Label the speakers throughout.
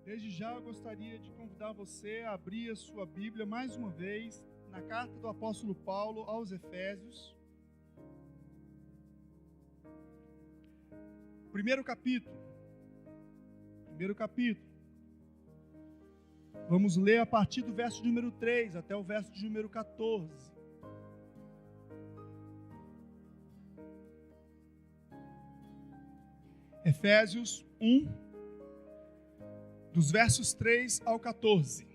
Speaker 1: Desde já eu gostaria de convidar você a abrir a sua Bíblia mais uma vez na carta do apóstolo Paulo aos Efésios. Primeiro capítulo. Vamos ler a partir do verso de número 3 até o verso de número 14. Efésios 1, dos versos 3 ao 14.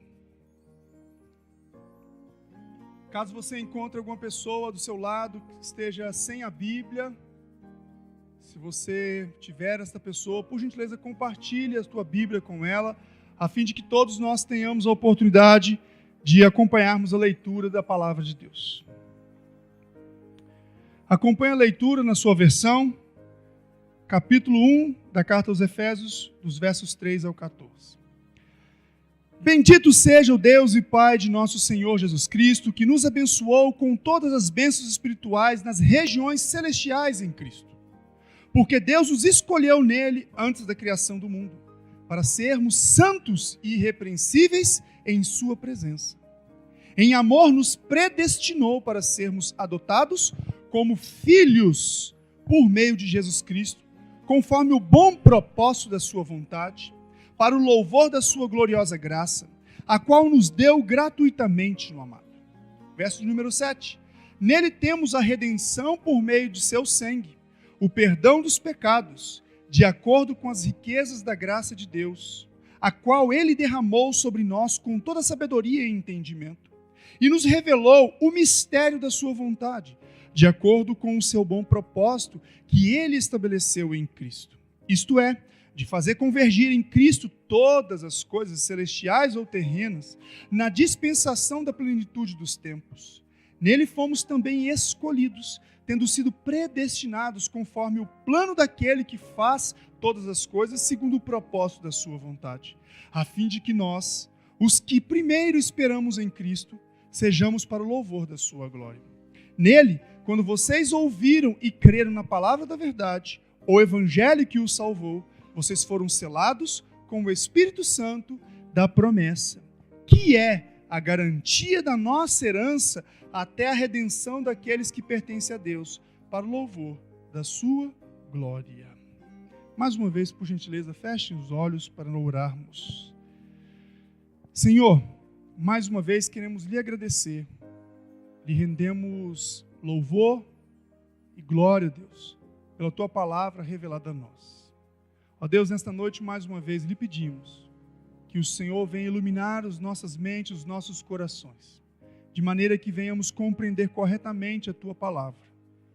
Speaker 1: Caso você encontre alguma pessoa do seu lado que esteja sem a Bíblia, se você tiver essa pessoa, por gentileza, compartilhe a sua Bíblia com ela, a fim de que todos nós tenhamos a oportunidade de acompanharmos a leitura da Palavra de Deus. Acompanhe a leitura na sua versão, capítulo 1 da carta aos Efésios, dos versos 3 ao 14. Bendito seja o Deus e Pai de nosso Senhor Jesus Cristo, que nos abençoou com todas as bênçãos espirituais nas regiões celestiais em Cristo. Porque Deus nos escolheu nele antes da criação do mundo, para sermos santos e irrepreensíveis em sua presença. Em amor nos predestinou para sermos adotados como filhos por meio de Jesus Cristo, conforme o bom propósito da sua vontade, para o louvor da sua gloriosa graça, a qual nos deu gratuitamente no amado. Verso número 7. Nele temos a redenção por meio de seu sangue, o perdão dos pecados, de acordo com as riquezas da graça de Deus, a qual ele derramou sobre nós com toda sabedoria e entendimento, e nos revelou o mistério da sua vontade, de acordo com o seu bom propósito que ele estabeleceu em Cristo. Isto é, de fazer convergir em Cristo todas as coisas celestiais ou terrenas, na dispensação da plenitude dos tempos. Nele fomos também escolhidos, tendo sido predestinados conforme o plano daquele que faz todas as coisas segundo o propósito da sua vontade, a fim de que nós, os que primeiro esperamos em Cristo, sejamos para o louvor da sua glória. Nele, quando vocês ouviram e creram na palavra da verdade, o evangelho que os salvou, vocês foram selados com o Espírito Santo da promessa, que é a garantia da nossa herança até a redenção daqueles que pertencem a Deus, para o louvor da sua glória. Mais uma vez, por gentileza, fechem os olhos para orarmos. Senhor, mais uma vez queremos lhe agradecer, lhe rendemos louvor e glória, Deus, pela tua palavra revelada a nós. Ó Deus, nesta noite, mais uma vez, lhe pedimos que o Senhor venha iluminar as nossas mentes, os nossos corações, de maneira que venhamos compreender corretamente a tua palavra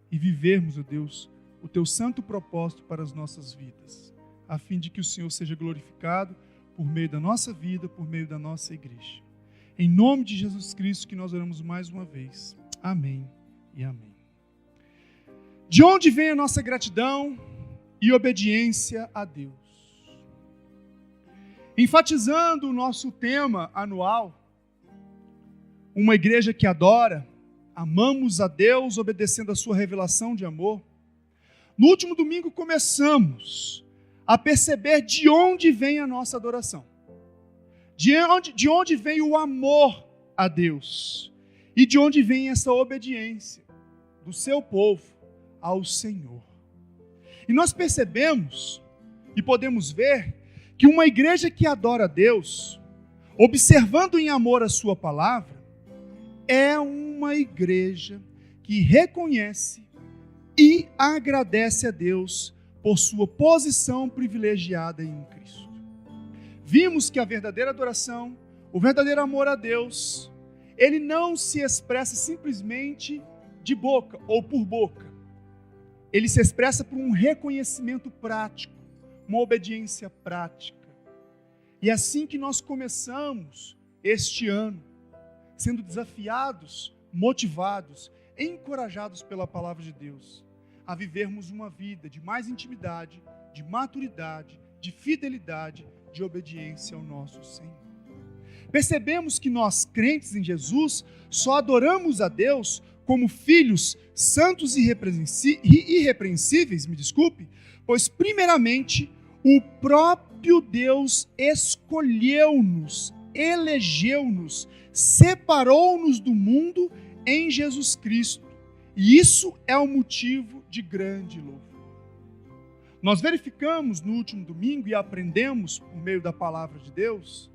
Speaker 1: e vivermos, ó Deus, o teu santo propósito para as nossas vidas, a fim de que o Senhor seja glorificado por meio da nossa vida, por meio da nossa igreja. Em nome de Jesus Cristo que nós oramos mais uma vez. Amém e amém. De onde vem a nossa gratidão e obediência a Deus? Enfatizando o nosso tema anual, uma igreja que adora, amamos a Deus obedecendo a sua revelação de amor. No último domingo começamos a perceber de onde vem a nossa adoração, de onde vem o amor a Deus e de onde vem essa obediência do seu povo ao Senhor. E nós percebemos e podemos ver que uma igreja que adora a Deus, observando em amor a sua palavra, é uma igreja que reconhece e agradece a Deus por sua posição privilegiada em Cristo. Vimos que a verdadeira adoração, o verdadeiro amor a Deus, ele não se expressa simplesmente de boca ou por boca. Ele se expressa por um reconhecimento prático, uma obediência prática. E é assim que nós começamos este ano, sendo desafiados, motivados, encorajados pela palavra de Deus, a vivermos uma vida de mais intimidade, de maturidade, de fidelidade, de obediência ao nosso Senhor. Percebemos que nós, crentes em Jesus, só adoramos a Deus como filhos santos e irrepreensíveis, pois primeiramente o próprio próprio Deus escolheu-nos, elegeu-nos, separou-nos do mundo em Jesus Cristo. E isso é um motivo de grande louvor. Nós verificamos no último domingo e aprendemos por meio da palavra de Deus,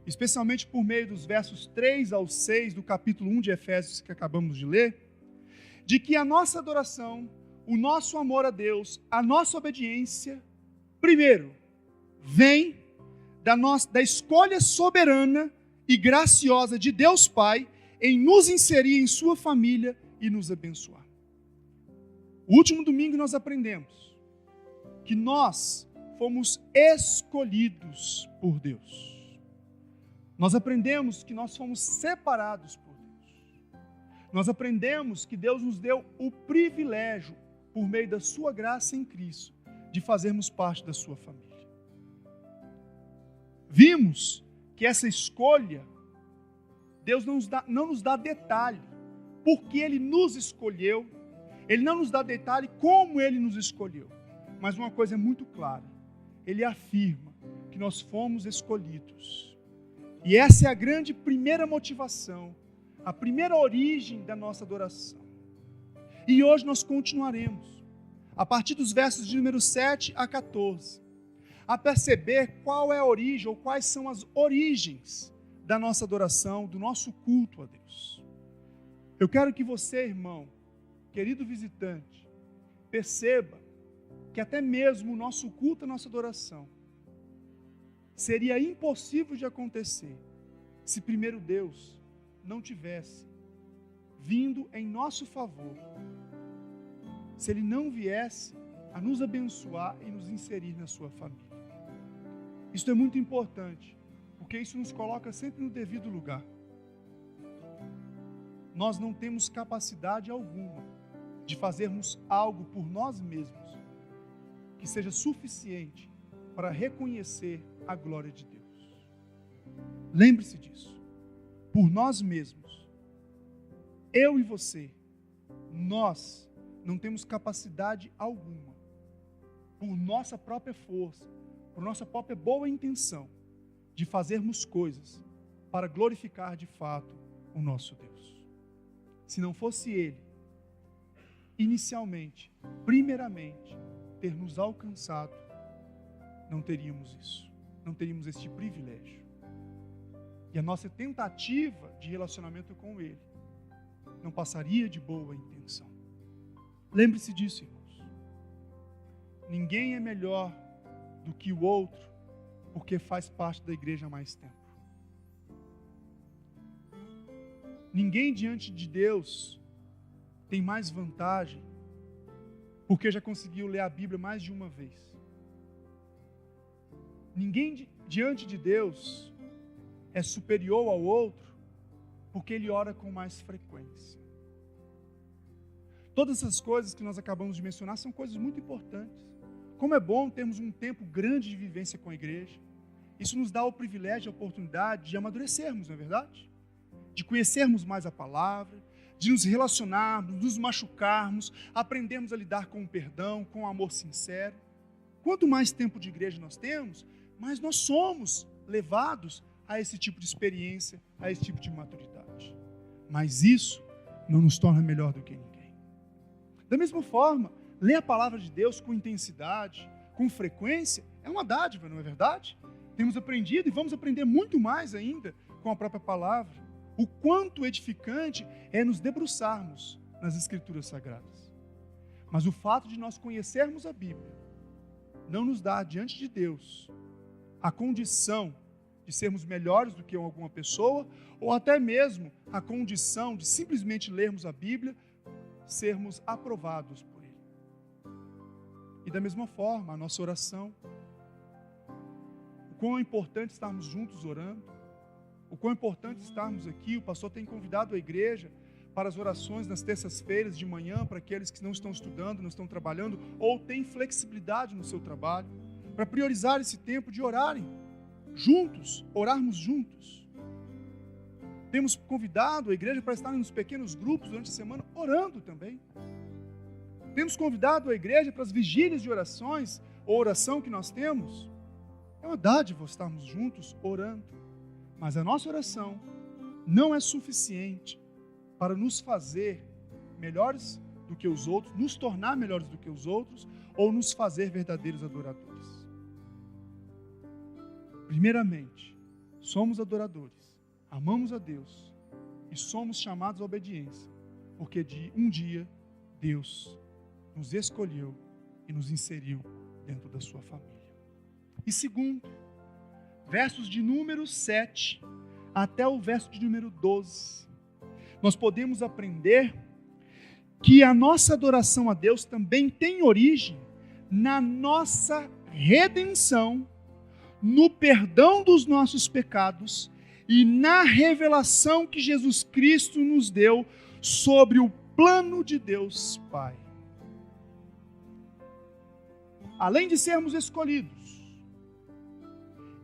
Speaker 1: especialmente por meio dos versos 3 ao 6 do capítulo 1 de Efésios que acabamos de ler, de que a nossa adoração, o nosso amor a Deus, a nossa obediência, primeiro, vem da escolha soberana e graciosa de Deus Pai em nos inserir em sua família e nos abençoar. O último domingo nós aprendemos que nós fomos escolhidos por Deus. Nós aprendemos que nós fomos separados por Deus. Nós aprendemos que Deus nos deu o privilégio, por meio da sua graça em Cristo, de fazermos parte da sua família. Vimos que essa escolha, Deus não nos dá detalhe, porque Ele nos escolheu. Ele não nos dá detalhe como Ele nos escolheu. Mas uma coisa é muito clara, Ele afirma que nós fomos escolhidos. E essa é a grande primeira motivação, a primeira origem da nossa adoração. E hoje nós continuaremos, a partir dos versos de número 7 a 14, a perceber qual é a origem, ou quais são as origens da nossa adoração, do nosso culto a Deus. Eu quero que você, irmão, querido visitante, perceba que até mesmo o nosso culto, a nossa adoração, seria impossível de acontecer se primeiro Deus não tivesse vindo em nosso favor, se Ele não viesse a nos abençoar e nos inserir na sua família. Isso é muito importante, porque isso nos coloca sempre no devido lugar. Nós não temos capacidade alguma de fazermos algo por nós mesmos que seja suficiente para reconhecer a glória de Deus. Lembre-se disso. Por nós mesmos, eu e você, nós não temos capacidade alguma, por nossa própria força, por nossa própria boa intenção, de fazermos coisas para glorificar de fato o nosso Deus. Se não fosse Ele, inicialmente, primeiramente, ter nos alcançado, não teríamos isso, não teríamos este privilégio. E a nossa tentativa de relacionamento com Ele não passaria de boa intenção. Lembre-se disso, irmãos. Ninguém é melhor do que o outro porque faz parte da igreja há mais tempo. Ninguém diante de Deus tem mais vantagem porque já conseguiu ler a Bíblia mais de uma vez. Ninguém diante de Deus é superior ao outro porque ele ora com mais frequência. Todas essas coisas que nós acabamos de mencionar são coisas muito importantes. Como é bom termos um tempo grande de vivência com a igreja. Isso nos dá o privilégio, a oportunidade de amadurecermos, não é verdade? De conhecermos mais a palavra, de nos relacionarmos, nos machucarmos, aprendermos a lidar com o perdão, com o amor sincero. Quanto mais tempo de igreja nós temos, mais nós somos levados a esse tipo de experiência, a esse tipo de maturidade. Mas isso não nos torna melhor do que ninguém. Da mesma forma, ler a palavra de Deus com intensidade, com frequência, é uma dádiva, não é verdade? Temos aprendido e vamos aprender muito mais ainda com a própria palavra. O quanto edificante é nos debruçarmos nas Escrituras Sagradas. Mas o fato de nós conhecermos a Bíblia não nos dá diante de Deus a condição de sermos melhores do que alguma pessoa, ou até mesmo a condição de simplesmente lermos a Bíblia, sermos aprovados por Ele. E da mesma forma, a nossa oração, o quão é importante estarmos juntos orando, o quão é importante estarmos aqui. O pastor tem convidado a igreja para as orações nas terças-feiras de manhã, para aqueles que não estão estudando, não estão trabalhando, ou têm flexibilidade no seu trabalho, para priorizar esse tempo de orarem juntos, orarmos juntos. Temos convidado a igreja para estar nos pequenos grupos durante a semana, orando também. Temos convidado a igreja para as vigílias de orações, ou oração que nós temos. É uma dádiva estarmos juntos orando, mas a nossa oração não é suficiente para nos fazer melhores do que os outros, nos tornar melhores do que os outros, ou nos fazer verdadeiros adoradores. Primeiramente, somos adoradores, amamos a Deus e somos chamados à obediência, porque um dia Deus nos escolheu e nos inseriu dentro da sua família. E segundo, versos de número 7 até o verso de número 12, nós podemos aprender que a nossa adoração a Deus também tem origem na nossa redenção, no perdão dos nossos pecados e na revelação que Jesus Cristo nos deu sobre o plano de Deus Pai. Além de sermos escolhidos,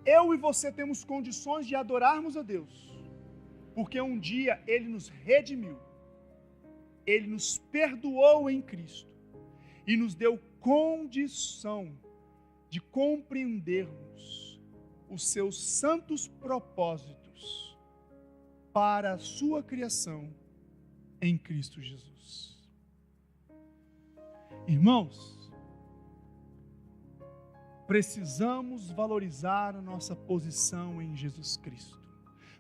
Speaker 1: eu e você temos condições de adorarmos a Deus, porque um dia Ele nos redimiu, Ele nos perdoou em Cristo e nos deu condição de compreendermos os seus santos propósitos para a sua criação em Cristo Jesus. Irmãos, precisamos valorizar a nossa posição em Jesus Cristo.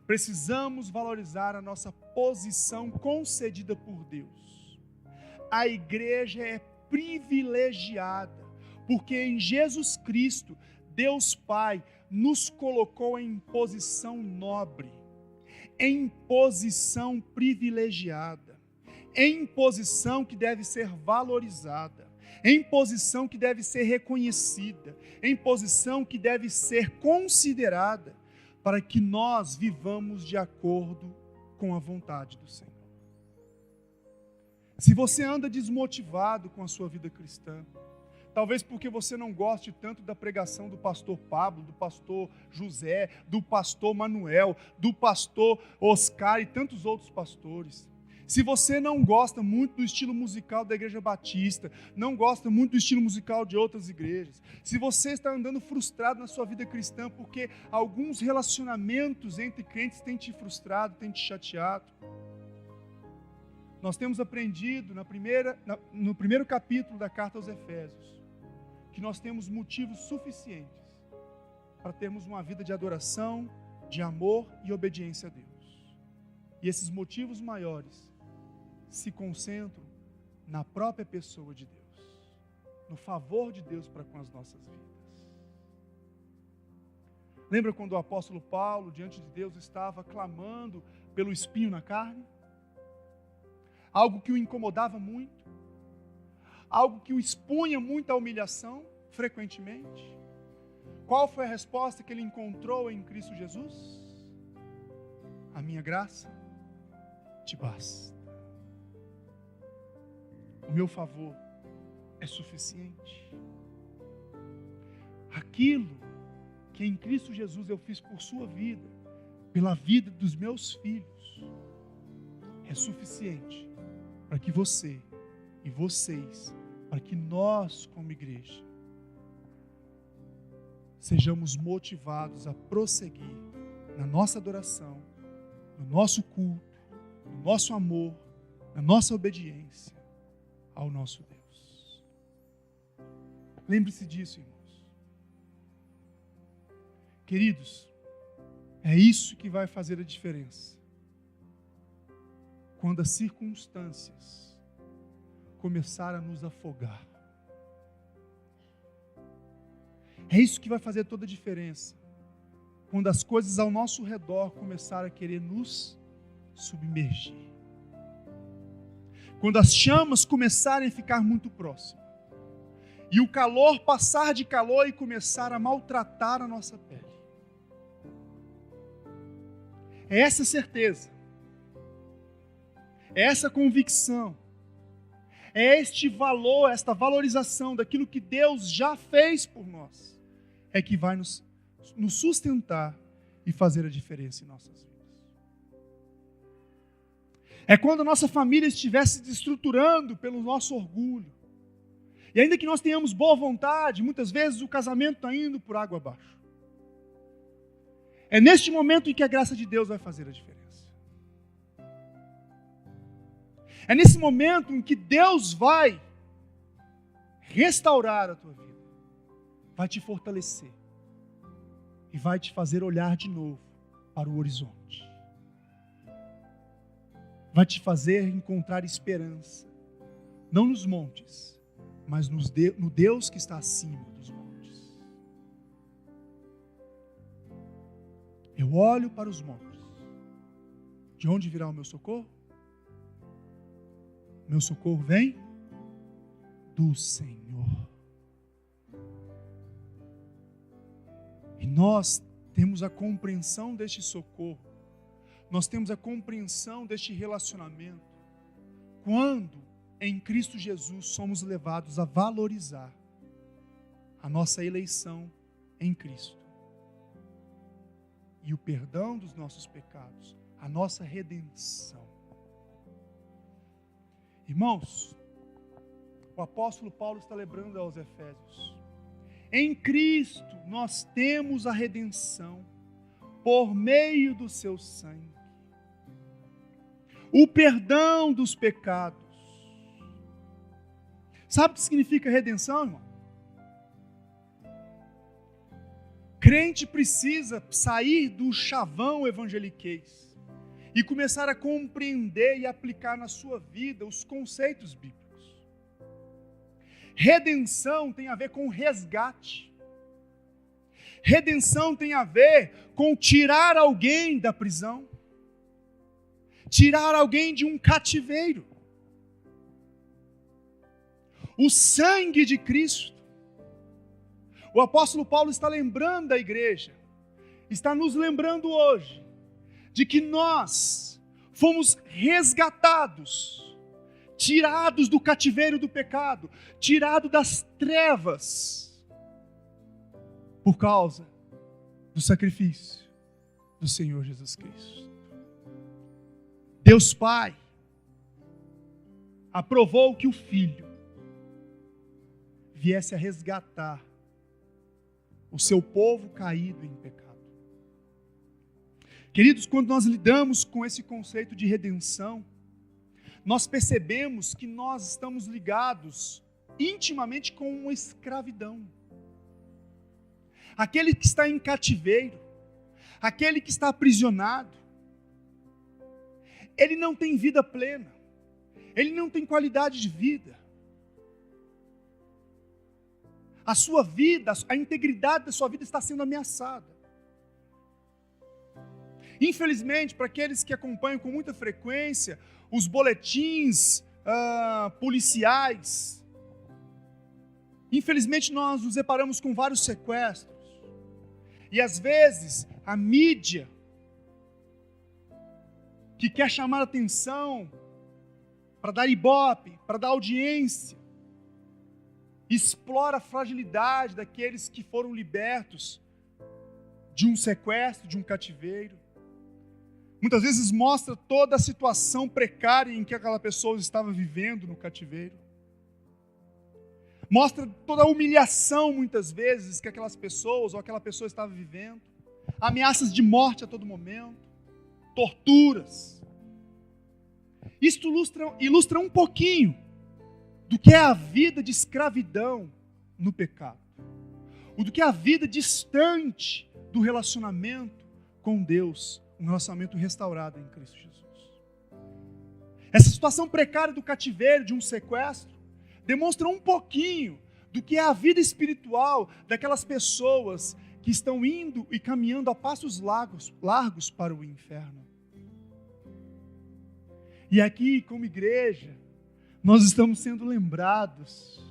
Speaker 1: Precisamos valorizar a nossa posição concedida por Deus. A igreja é privilegiada, porque em Jesus Cristo, Deus Pai nos colocou em posição nobre, em posição privilegiada, em posição que deve ser valorizada, em posição que deve ser reconhecida, em posição que deve ser considerada, para que nós vivamos de acordo com a vontade do Senhor. Se você anda desmotivado com a sua vida cristã, talvez porque você não goste tanto da pregação do pastor Pablo, do pastor José, do pastor Manuel, do pastor Oscar e tantos outros pastores. Se você não gosta muito do estilo musical da Igreja Batista, não gosta muito do estilo musical de outras igrejas, se você está andando frustrado na sua vida cristã porque alguns relacionamentos entre crentes têm te frustrado, têm te chateado, nós temos aprendido no primeiro capítulo da carta aos Efésios que nós temos motivos suficientes para termos uma vida de adoração, de amor e obediência a Deus. E esses motivos maiores se concentram na própria pessoa de Deus, no favor de Deus para com as nossas vidas. Lembra quando o apóstolo Paulo, diante de Deus, estava clamando pelo espinho na carne? Algo que o incomodava muito, algo que o expunha muito à humilhação, frequentemente. Qual foi a resposta que ele encontrou em Cristo Jesus? A minha graça te basta. O meu favor é suficiente. Aquilo que em Cristo Jesus eu fiz por sua vida, pela vida dos meus filhos, é suficiente para que você e vocês, para que nós como igreja, sejamos motivados a prosseguir na nossa adoração, no nosso culto, no nosso amor, na nossa obediência ao nosso Deus. Lembre-se disso, irmãos. Queridos, é isso que vai fazer a diferença. Quando as circunstâncias começarem a nos afogar. É isso que vai fazer toda a diferença. Quando as coisas ao nosso redor começarem a querer nos submergir. Quando as chamas começarem a ficar muito próximas. E o calor passar de calor e começar a maltratar a nossa pele. É essa certeza. É essa convicção. É este valor, esta valorização daquilo que Deus já fez por nós. É que vai nos sustentar e fazer a diferença em nossas vidas. É quando a nossa família estiver se desestruturando pelo nosso orgulho. E ainda que nós tenhamos boa vontade, muitas vezes o casamento está indo por água abaixo. É neste momento em que a graça de Deus vai fazer a diferença. É nesse momento em que Deus vai restaurar a tua vida, vai te fortalecer e vai te fazer olhar de novo para o horizonte. Vai te fazer encontrar esperança, não nos montes, mas no Deus que está acima dos montes. Eu olho para os montes. De onde virá o meu socorro? Meu socorro vem do Senhor. E nós temos a compreensão deste socorro. Nós temos a compreensão deste relacionamento quando em Cristo Jesus somos levados a valorizar a nossa eleição em Cristo e o perdão dos nossos pecados, a nossa redenção. Irmãos, o apóstolo Paulo está lembrando aos Efésios: em Cristo nós temos a redenção por meio do seu sangue, o perdão dos pecados. Sabe o que significa redenção, irmão? Crente precisa sair do chavão evangeliquez e começar a compreender e aplicar na sua vida os conceitos bíblicos. Redenção tem a ver com resgate. Redenção tem a ver com tirar alguém da prisão, tirar alguém de um cativeiro. O sangue de Cristo, o apóstolo Paulo está lembrando a igreja, está nos lembrando hoje, de que nós fomos resgatados, tirados do cativeiro do pecado, tirados das trevas, por causa do sacrifício do Senhor Jesus Cristo. Deus Pai aprovou que o Filho viesse a resgatar o seu povo caído em pecado. Queridos, quando nós lidamos com esse conceito de redenção, nós percebemos que nós estamos ligados intimamente com uma escravidão. Aquele que está em cativeiro, aquele que está aprisionado, ele não tem vida plena, ele não tem qualidade de vida. A sua vida, a integridade da sua vida está sendo ameaçada. Infelizmente, para aqueles que acompanham com muita frequência os boletins policiais, infelizmente nós nos deparamos com vários sequestros. E às vezes a mídia, que quer chamar atenção para dar ibope, para dar audiência, explora a fragilidade daqueles que foram libertos de um sequestro, de um cativeiro. Muitas vezes mostra toda a situação precária em que aquela pessoa estava vivendo no cativeiro. Mostra toda a humilhação, muitas vezes, que aquelas pessoas ou aquela pessoa estava vivendo. Ameaças de morte a todo momento. Torturas. Isto ilustra um pouquinho do que é a vida de escravidão no pecado. Do que é a vida distante do relacionamento com Deus, um relacionamento restaurado em Cristo Jesus. Essa situação precária do cativeiro, de um sequestro, demonstra um pouquinho do que é a vida espiritual daquelas pessoas que estão indo e caminhando a passos largos para o inferno. E aqui, como igreja, nós estamos sendo lembrados,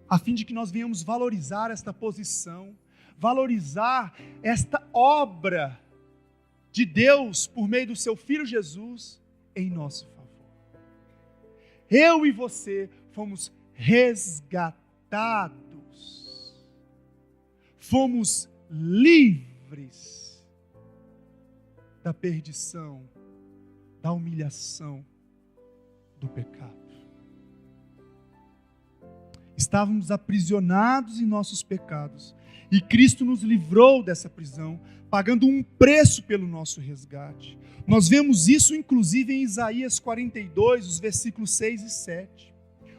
Speaker 1: a fim de que nós venhamos valorizar esta posição, valorizar esta obra de Deus por meio do seu Filho Jesus em nosso favor. Eu e você fomos resgatados, fomos livres da perdição, da humilhação, do pecado. Estávamos aprisionados em nossos pecados. E Cristo nos livrou dessa prisão, pagando um preço pelo nosso resgate. Nós vemos isso inclusive em Isaías 42, os versículos 6 e 7.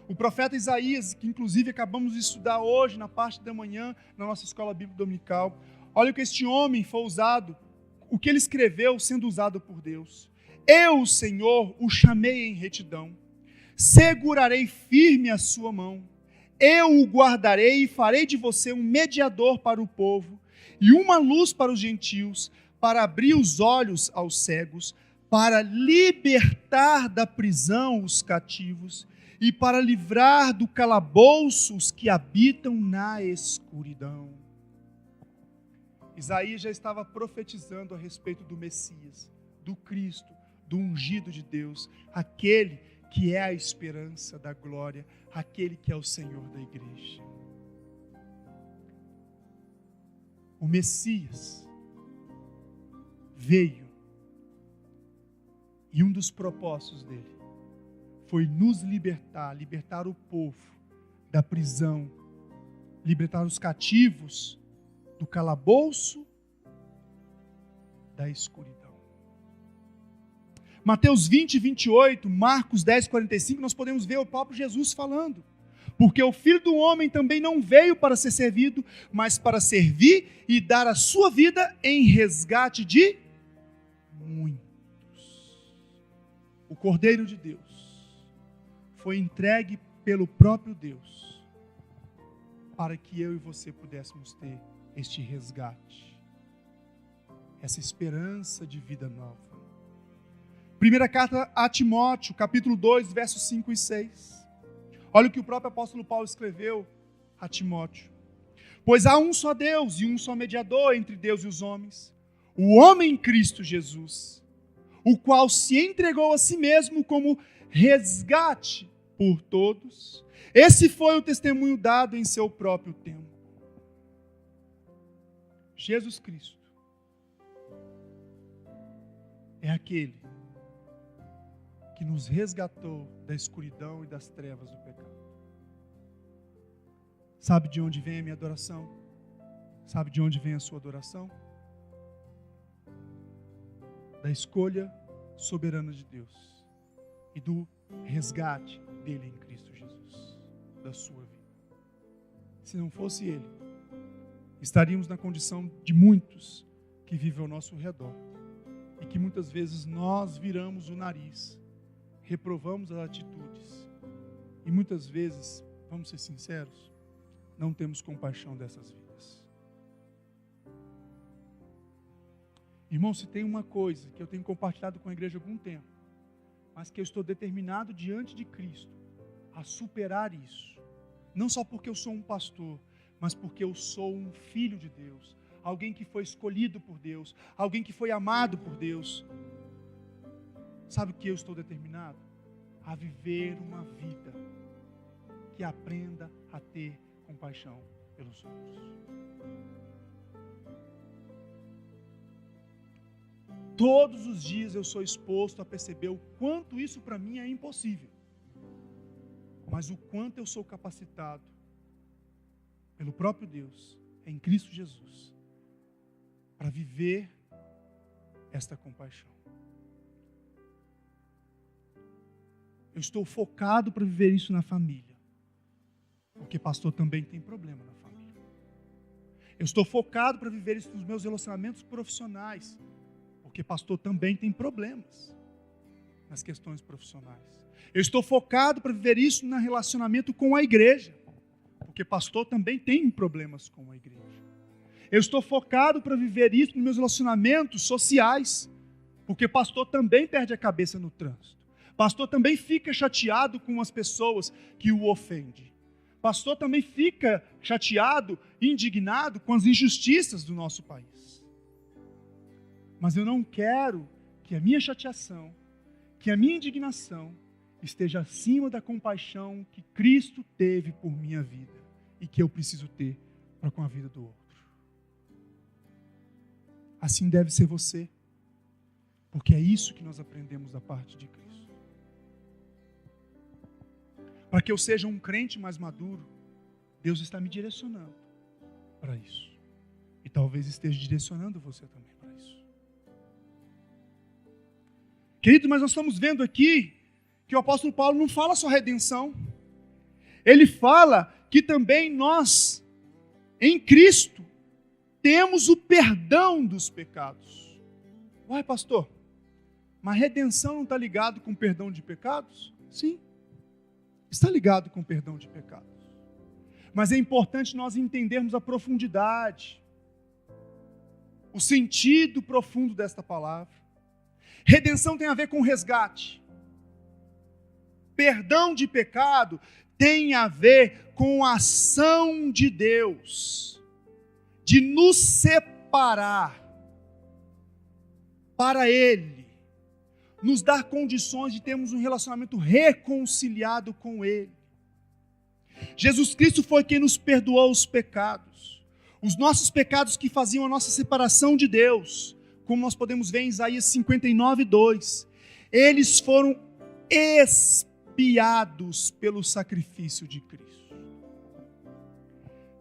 Speaker 1: O profeta Isaías, que inclusive acabamos de estudar hoje, na parte da manhã, na nossa escola bíblica dominical. Olha o que este homem foi usado, o que ele escreveu sendo usado por Deus. Eu, Senhor, o chamei em retidão. Segurarei firme a sua mão. Eu o guardarei e farei de você um mediador para o povo e uma luz para os gentios, para abrir os olhos aos cegos, para libertar da prisão os cativos e para livrar do calabouço os que habitam na escuridão. Isaías já estava profetizando a respeito do Messias, do Cristo, do ungido de Deus, aquele que é a esperança da glória, aquele que é o Senhor da igreja. O Messias veio e um dos propósitos dele foi nos libertar, libertar o povo da prisão, libertar os cativos do calabouço da escuridão. Mateus 20, 28, Marcos 10, 45, nós podemos ver o próprio Jesus falando. Porque o Filho do Homem também não veio para ser servido, mas para servir e dar a sua vida em resgate de muitos. O Cordeiro de Deus foi entregue pelo próprio Deus para que eu e você pudéssemos ter este resgate, essa esperança de vida nova. Primeira carta a Timóteo, capítulo 2, versos 5 e 6. Olha o que o próprio apóstolo Paulo escreveu a Timóteo. Pois há um só Deus e um só mediador entre Deus e os homens, o homem Cristo Jesus, o qual se entregou a si mesmo como resgate por todos. Esse foi o testemunho dado em seu próprio tempo. Jesus Cristo é aquele que nos resgatou da escuridão e das trevas do pecado. Sabe de onde vem a minha adoração? Sabe de onde vem a sua adoração? Da escolha soberana de Deus e do resgate dele em Cristo Jesus, da sua vida. Se não fosse ele, estaríamos na condição de muitos que vivem ao nosso redor e que muitas vezes nós viramos o nariz, reprovamos as atitudes e muitas vezes, vamos ser sinceros, não temos compaixão dessas vidas. Irmão, se tem uma coisa que eu tenho compartilhado com a igreja há algum tempo, mas que eu estou determinado diante de Cristo a superar isso, não só porque eu sou um pastor, mas porque eu sou um filho de Deus, alguém que foi escolhido por Deus, alguém que foi amado por Deus. Sabe o que eu estou determinado? A viver uma vida que aprenda a ter compaixão pelos outros. Todos os dias eu sou exposto a perceber o quanto isso para mim é impossível, mas o quanto eu sou capacitado pelo próprio Deus, em Cristo Jesus, para viver esta compaixão. Eu estou focado para viver isso na família, porque pastor também tem problema na família. Eu estou focado para viver isso nos meus relacionamentos profissionais, porque pastor também tem problemas nas questões profissionais. Eu estou focado para viver isso no relacionamento com a igreja, porque pastor também tem problemas com a igreja. Eu estou focado para viver isso nos meus relacionamentos sociais, porque pastor também perde a cabeça no trânsito. Pastor também fica chateado com as pessoas que o ofendem. Pastor também fica chateado e indignado com as injustiças do nosso país. Mas eu não quero que a minha chateação, que a minha indignação esteja acima da compaixão que Cristo teve por minha vida e que eu preciso ter para com a vida do outro. Assim deve ser você, porque é isso que nós aprendemos da parte de Cristo. Para que eu seja um crente mais maduro, Deus está me direcionando para isso. E talvez esteja direcionando você também para isso. Querido, mas nós estamos vendo aqui que o apóstolo Paulo não fala só redenção. Ele fala que também nós, em Cristo, temos o perdão dos pecados. Uai, pastor, mas redenção não está ligado com perdão de pecados? Sim, está ligado com perdão de pecados. Mas é importante nós entendermos a profundidade, o sentido profundo desta palavra. Redenção tem a ver com resgate. Perdão de pecado tem a ver com a ação de Deus de nos separar para Ele, nos dar condições de termos um relacionamento reconciliado com Ele. Jesus Cristo foi quem nos perdoou os pecados, os nossos pecados que faziam a nossa separação de Deus, como nós podemos ver em Isaías 59:2. Eles foram expiados pelo sacrifício de Cristo.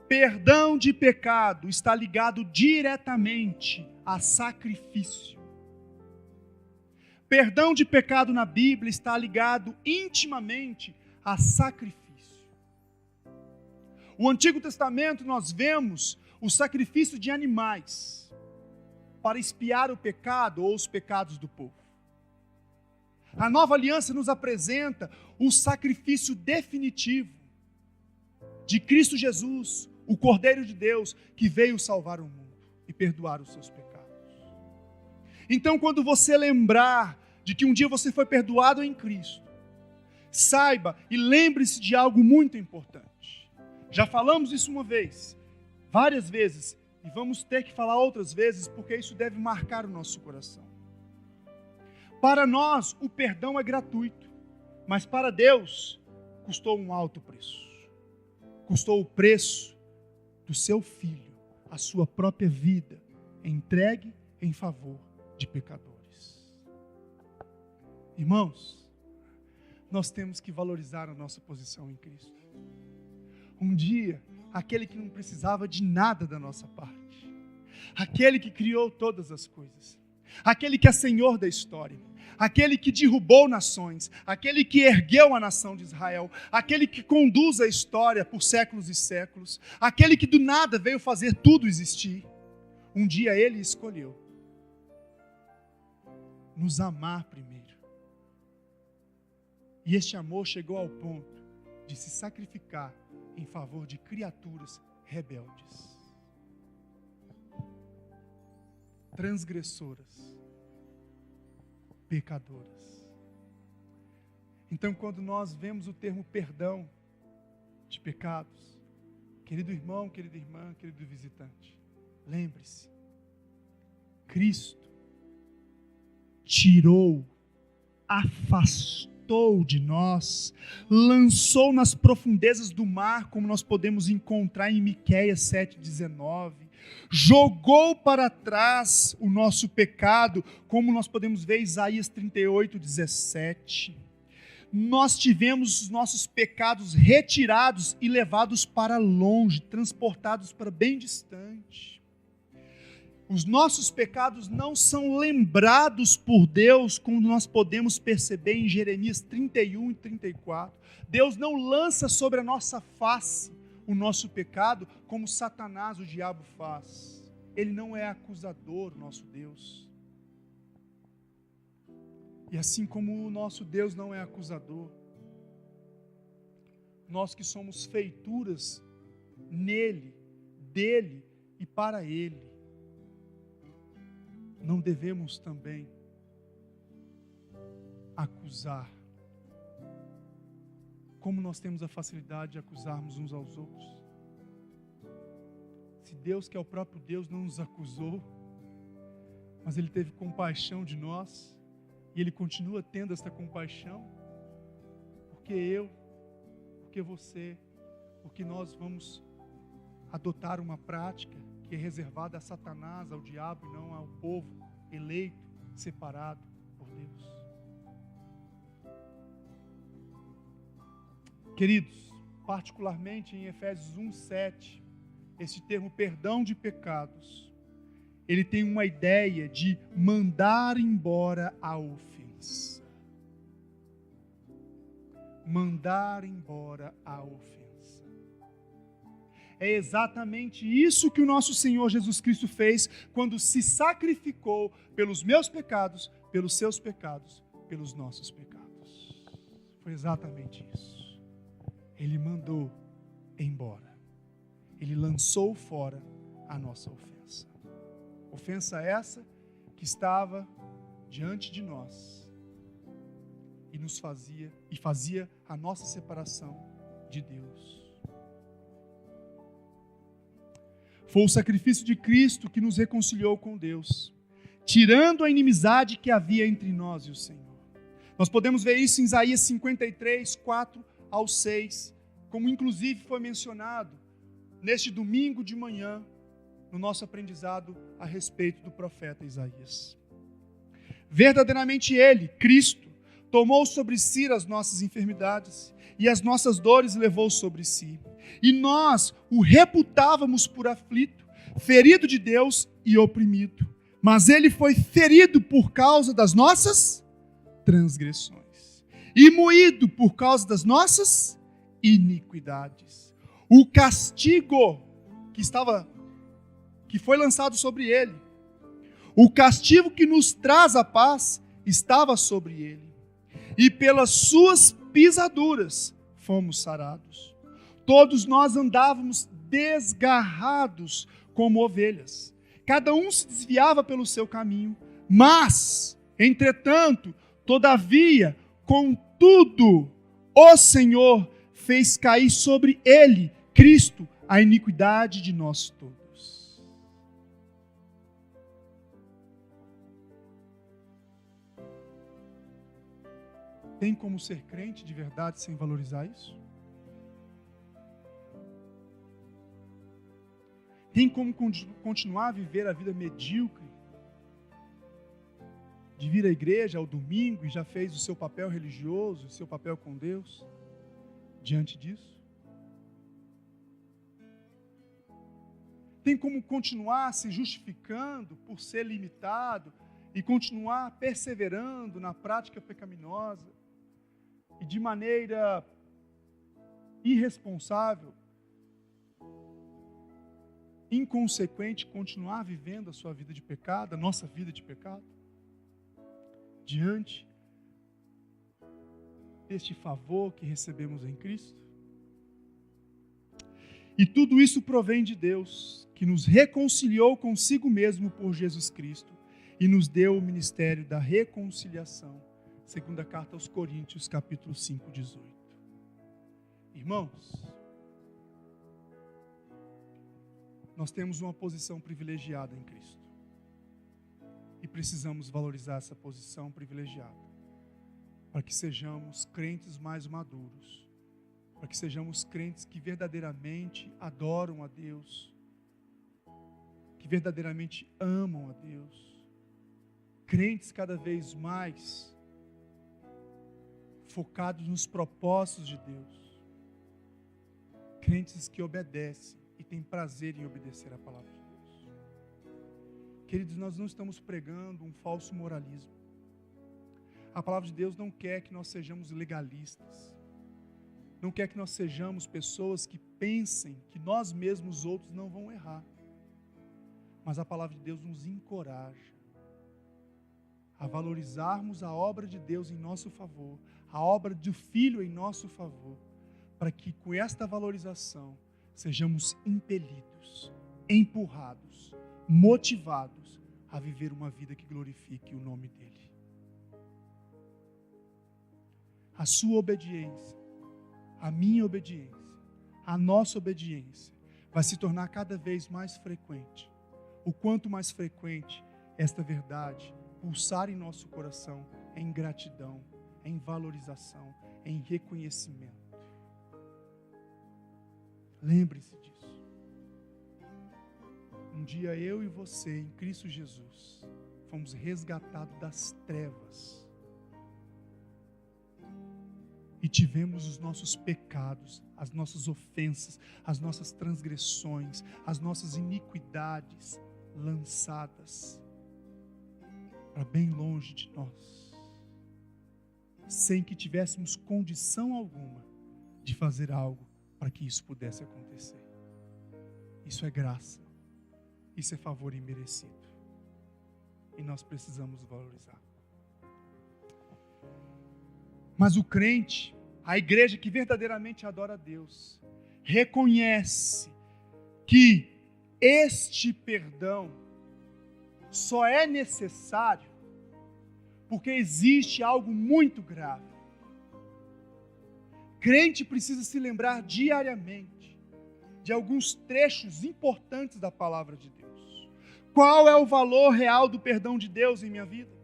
Speaker 1: Perdão de pecado está ligado diretamente a sacrifício. Perdão de pecado na Bíblia está ligado intimamente a sacrifício. No Antigo Testamento nós vemos o sacrifício de animais para expiar o pecado ou os pecados do povo. A Nova Aliança nos apresenta o sacrifício definitivo de Cristo Jesus, o Cordeiro de Deus, que veio salvar o mundo e perdoar os seus pecados. Então, quando você lembrar de que um dia você foi perdoado em Cristo, saiba e lembre-se de algo muito importante. Já falamos isso uma vez, várias vezes, e vamos ter que falar outras vezes, porque isso deve marcar o nosso coração. Para nós, o perdão é gratuito, mas para Deus, custou um alto preço. Custou o preço do seu Filho, a sua própria vida, entregue em favor de pecadores. Irmãos, nós temos que valorizar a nossa posição em Cristo. Um dia, aquele que não precisava de nada da nossa parte, aquele que criou todas as coisas, aquele que é Senhor da história, aquele que derrubou nações, aquele que ergueu a nação de Israel, aquele que conduz a história por séculos e séculos, aquele que do nada veio fazer tudo existir, um dia Ele escolheu nos amar primeiro. E este amor chegou ao ponto de se sacrificar em favor de criaturas rebeldes, transgressoras, pecadoras. Então, quando nós vemos o termo perdão de pecados, querido irmão, querida irmã, querido visitante, lembre-se, Cristo tirou, afastou de nós, lançou nas profundezas do mar, como nós podemos encontrar em Miqueias 7,19, jogou para trás o nosso pecado, como nós podemos ver em Isaías 38,17. Nós tivemos os nossos pecados retirados e levados para longe, transportados para bem distante. Os nossos pecados não são lembrados por Deus, como nós podemos perceber em Jeremias 31 e 34. Deus não lança sobre a nossa face o nosso pecado, como Satanás, o diabo, faz. Ele não é acusador, nosso Deus. E assim como o nosso Deus não é acusador, nós que somos feituras nele, dele e para ele, não devemos também acusar, como nós temos a facilidade de acusarmos uns aos outros. Se Deus, que é o próprio Deus, não nos acusou, mas Ele teve compaixão de nós, e Ele continua tendo esta compaixão, porque eu, porque você, porque nós vamos adotar uma prática que é reservada a Satanás, ao diabo, e não ao povo eleito, separado por Deus. Queridos, particularmente em Efésios 1:7, esse termo perdão de pecados, ele tem uma ideia de mandar embora a ofensa. Mandar embora a ofensa. É exatamente isso que o nosso Senhor Jesus Cristo fez quando se sacrificou pelos meus pecados, pelos seus pecados, pelos nossos pecados. Foi exatamente isso. Ele mandou embora. Ele lançou fora a nossa ofensa. Ofensa essa que estava diante de nós e fazia a nossa separação de Deus. Foi o sacrifício de Cristo que nos reconciliou com Deus, tirando a inimizade que havia entre nós e o Senhor. Nós podemos ver isso em Isaías 53, 4 ao 6, como inclusive foi mencionado neste domingo de manhã, no nosso aprendizado a respeito do profeta Isaías. Verdadeiramente Ele, Cristo, tomou sobre si as nossas enfermidades e as nossas dores levou sobre si. E nós o reputávamos por aflito, ferido de Deus e oprimido. Mas Ele foi ferido por causa das nossas transgressões e moído por causa das nossas iniquidades. O castigo que foi lançado sobre Ele, o castigo que nos traz a paz, estava sobre Ele. E pelas suas pisaduras fomos sarados. Todos nós andávamos desgarrados como ovelhas. Cada um se desviava pelo seu caminho. Mas, entretanto, todavia, contudo, o Senhor fez cair sobre Ele, Cristo, a iniquidade de nós todos. Tem como ser crente de verdade sem valorizar isso? Tem como continuar a viver a vida medíocre? De vir à igreja ao domingo e já fez o seu papel religioso, o seu papel com Deus? Diante disso? Tem como continuar se justificando por ser limitado e continuar perseverando na prática pecaminosa e de maneira irresponsável, inconsequente, continuar vivendo a sua vida de pecado, a nossa vida de pecado, diante deste favor que recebemos em Cristo? E tudo isso provém de Deus, que nos reconciliou consigo mesmo por Jesus Cristo e nos deu o ministério da reconciliação, segunda carta aos Coríntios, capítulo 5, 18. Irmãos, nós temos uma posição privilegiada em Cristo. E precisamos valorizar essa posição privilegiada, para que sejamos crentes mais maduros, para que sejamos crentes que verdadeiramente adoram a Deus, que verdadeiramente amam a Deus, crentes cada vez mais focados nos propósitos de Deus, crentes que obedecem e têm prazer em obedecer a palavra de Deus. Queridos, nós não estamos pregando um falso moralismo. A palavra de Deus não quer que nós sejamos legalistas, não quer que nós sejamos pessoas que pensem que nós mesmos, outros, não vão errar. Mas a palavra de Deus nos encoraja a valorizarmos a obra de Deus em nosso favor, a obra do Filho em nosso favor, para que com esta valorização sejamos impelidos, empurrados, motivados a viver uma vida que glorifique o nome dEle. A sua obediência, a minha obediência, a nossa obediência vai se tornar cada vez mais frequente. O quanto mais frequente esta verdade pulsar em nosso coração em gratidão, em valorização, em reconhecimento. Lembre-se disso. Um dia eu e você, em Cristo Jesus, fomos resgatados das trevas e tivemos os nossos pecados, as nossas ofensas, as nossas transgressões, as nossas iniquidades lançadas para bem longe de nós, sem que tivéssemos condição alguma de fazer algo para que isso pudesse acontecer. Isso é graça, isso é favor imerecido, e nós precisamos valorizar. Mas o crente, a igreja que verdadeiramente adora a Deus, reconhece que este perdão só é necessário porque existe algo muito grave. Crente precisa se lembrar diariamente de alguns trechos importantes da palavra de Deus. Qual é o valor real do perdão de Deus em minha vida?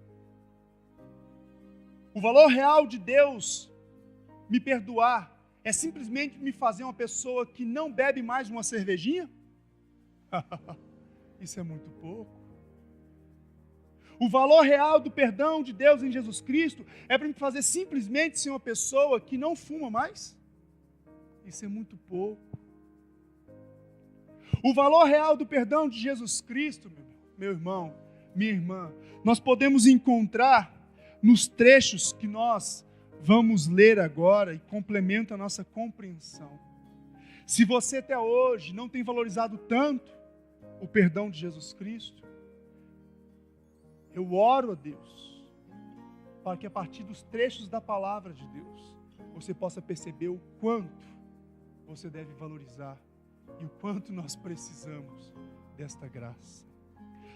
Speaker 1: O valor real de Deus me perdoar é simplesmente me fazer uma pessoa que não bebe mais uma cervejinha? Isso é muito pouco. O valor real do perdão de Deus em Jesus Cristo é para me fazer simplesmente ser uma pessoa que não fuma mais? Isso é muito pouco. O valor real do perdão de Jesus Cristo, meu irmão, minha irmã, nós podemos encontrar nos trechos que nós vamos ler agora e complementa a nossa compreensão. Se você até hoje não tem valorizado tanto o perdão de Jesus Cristo, eu oro a Deus para que a partir dos trechos da palavra de Deus você possa perceber o quanto você deve valorizar e o quanto nós precisamos desta graça.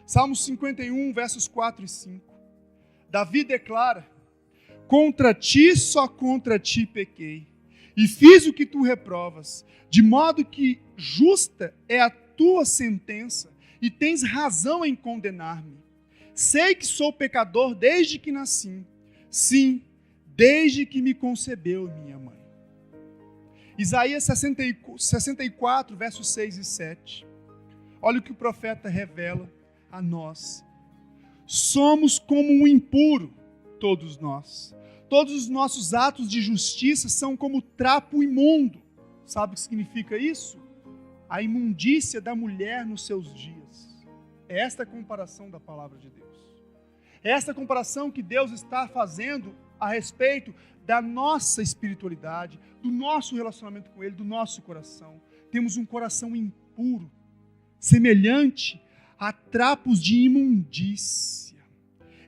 Speaker 1: Salmo 51, versos 4 e 5. Davi declara: contra ti, só contra ti pequei, e fiz o que tu reprovas, de modo que justa é a tua sentença, e tens razão em condenar-me. Sei que sou pecador desde que nasci, sim, desde que me concebeu minha mãe. Isaías 64, versos 6 e 7. Olha o que o profeta revela a nós. Somos como um impuro, todos nós. Todos os nossos atos de justiça são como trapo imundo. Sabe o que significa isso? A imundícia da mulher nos seus dias. É esta a comparação da palavra de Deus. É esta comparação que Deus está fazendo a respeito da nossa espiritualidade, do nosso relacionamento com Ele, do nosso coração. Temos um coração impuro, semelhante a trapos de imundícia.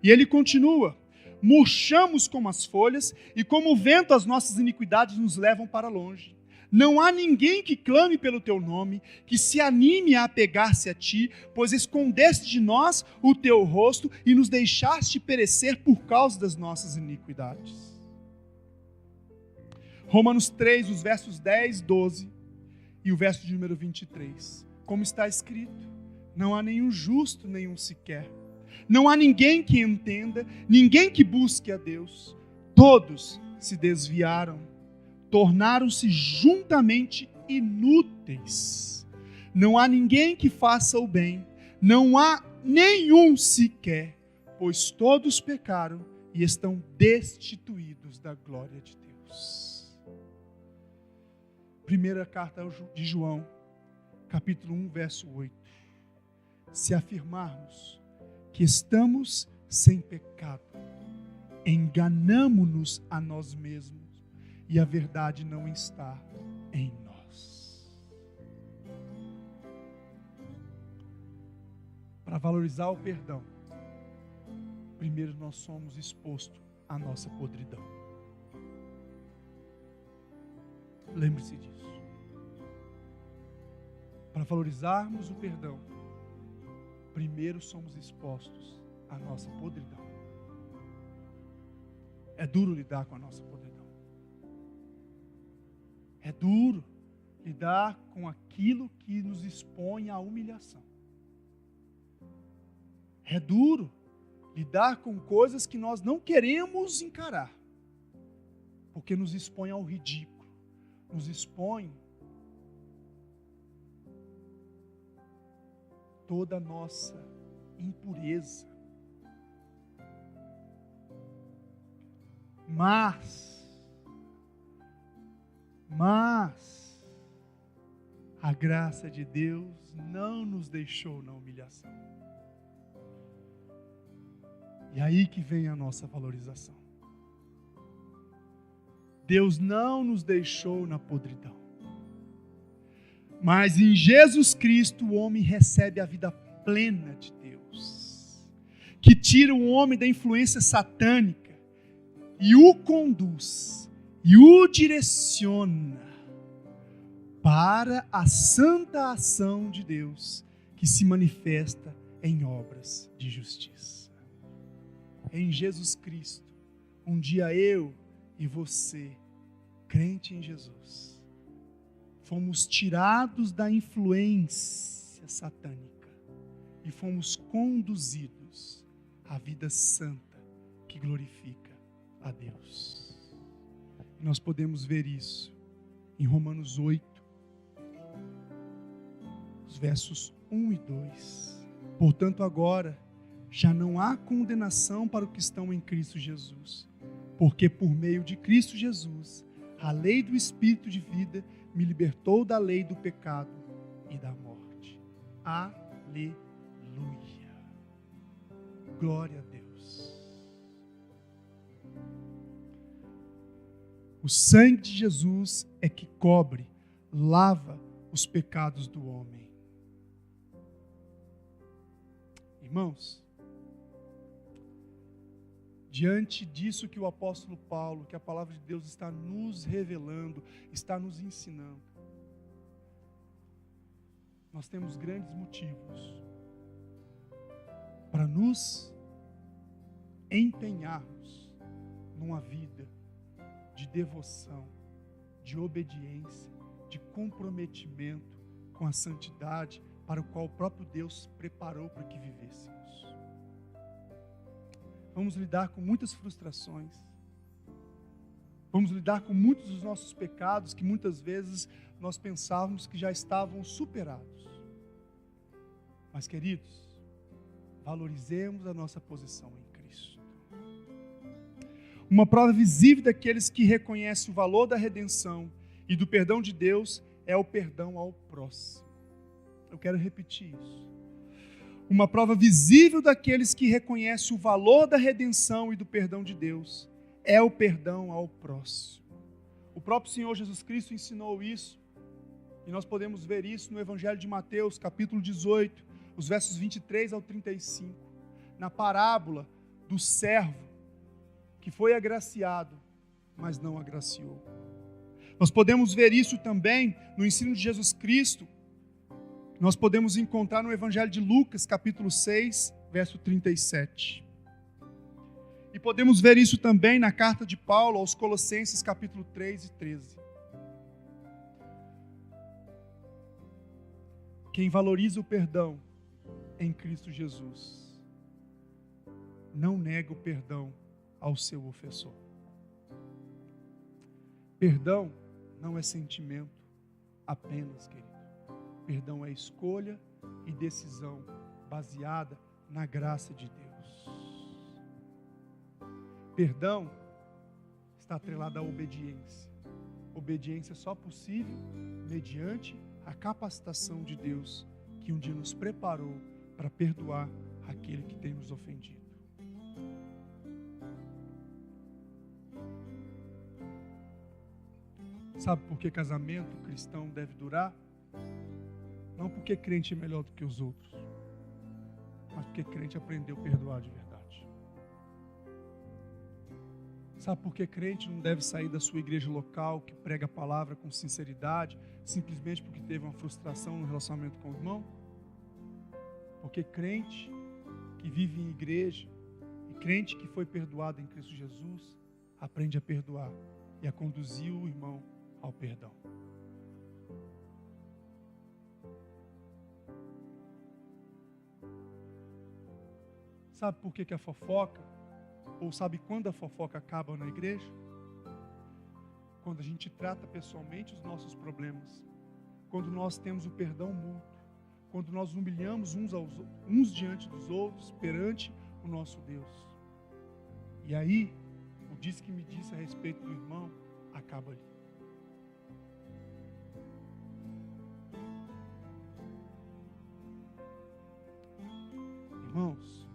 Speaker 1: E ele continua: murchamos como as folhas, e como o vento as nossas iniquidades nos levam para longe. Não há ninguém que clame pelo teu nome, que se anime a apegar-se a ti, pois escondeste de nós o teu rosto e nos deixaste perecer por causa das nossas iniquidades. Romanos 3, os versos 10, 12 e o verso de número 23. Como está escrito: não há nenhum justo, nenhum sequer. Não há ninguém que entenda, ninguém que busque a Deus. Todos se desviaram, tornaram-se juntamente inúteis. Não há ninguém que faça o bem, não há nenhum sequer, pois todos pecaram e estão destituídos da glória de Deus. Primeira carta de João, capítulo 1, verso 8. Se afirmarmos que estamos sem pecado, enganamo-nos a nós mesmos e a verdade não está em nós. Para valorizar o perdão, primeiro nós somos expostos à nossa podridão. Lembre-se disso. Para valorizarmos o perdão, primeiro somos expostos à nossa podridão. É duro lidar com a nossa podridão. É duro lidar com aquilo que nos expõe à humilhação. É duro lidar com coisas que nós não queremos encarar, porque nos expõe ao ridículo, nos expõe toda a nossa impureza. Mas Mas a graça de Deus não nos deixou na humilhação. E aí que vem a nossa valorização. Deus não nos deixou na podridão. Mas em Jesus Cristo o homem recebe a vida plena de Deus, que tira o homem da influência satânica e o conduz e o direciona para a santa ação de Deus que se manifesta em obras de justiça. Em Jesus Cristo, um dia eu e você, crente em Jesus, fomos tirados da influência satânica e fomos conduzidos à vida santa que glorifica a Deus. E nós podemos ver isso em Romanos 8, os versos 1 e 2. Portanto, agora já não há condenação para os que estão em Cristo Jesus, porque por meio de Cristo Jesus, a lei do Espírito de vida me libertou da lei do pecado e da morte. Aleluia. Glória a Deus. O sangue de Jesus é que cobre, lava os pecados do homem. Irmãos, diante disso que o apóstolo Paulo, que a palavra de Deus está nos revelando, está nos ensinando, nós temos grandes motivos para nos empenharmos numa vida de devoção, de obediência, de comprometimento com a santidade para o qual o próprio Deus preparou para que vivêssemos. Vamos lidar com muitas frustrações. Vamos lidar com muitos dos nossos pecados que muitas vezes nós pensávamos que já estavam superados. Mas, queridos, valorizemos a nossa posição em Cristo. Uma prova visível daqueles que reconhecem o valor da redenção e do perdão de Deus é o perdão ao próximo. Eu quero repetir isso. Uma prova visível daqueles que reconhecem o valor da redenção e do perdão de Deus é o perdão ao próximo. O próprio Senhor Jesus Cristo ensinou isso, e nós podemos ver isso no Evangelho de Mateus, capítulo 18, os versos 23 ao 35, na parábola do servo que foi agraciado, mas não agraciou. Nós podemos ver isso também no ensino de Jesus Cristo. Nós podemos encontrar no Evangelho de Lucas, capítulo 6, verso 37. E podemos ver isso também na carta de Paulo aos Colossenses, capítulo 3 e 13. Quem valoriza o perdão em Cristo Jesus não nega o perdão ao seu ofensor. Perdão não é sentimento apenas, querido. Perdão é escolha e decisão baseada na graça de Deus. Perdão está atrelado à obediência. Obediência só possível mediante a capacitação de Deus, que um dia nos preparou para perdoar aquele que tem nos ofendido. Sabe por que casamento cristão deve durar? Não porque crente é melhor do que os outros, mas porque crente aprendeu a perdoar de verdade. Sabe por que crente não deve sair da sua igreja local, que prega a palavra com sinceridade, simplesmente porque teve uma frustração no relacionamento com o irmão? Porque crente que vive em igreja e crente que foi perdoado em Cristo Jesus, aprende a perdoar e a conduzir o irmão ao perdão. Sabe por que a fofoca, ou sabe quando a fofoca acaba na igreja? Quando a gente trata pessoalmente os nossos problemas, quando nós temos o perdão mútuo, quando nós humilhamos uns diante dos outros, perante o nosso Deus. E aí, o diz que me disse a respeito do irmão, acaba ali. Irmãos,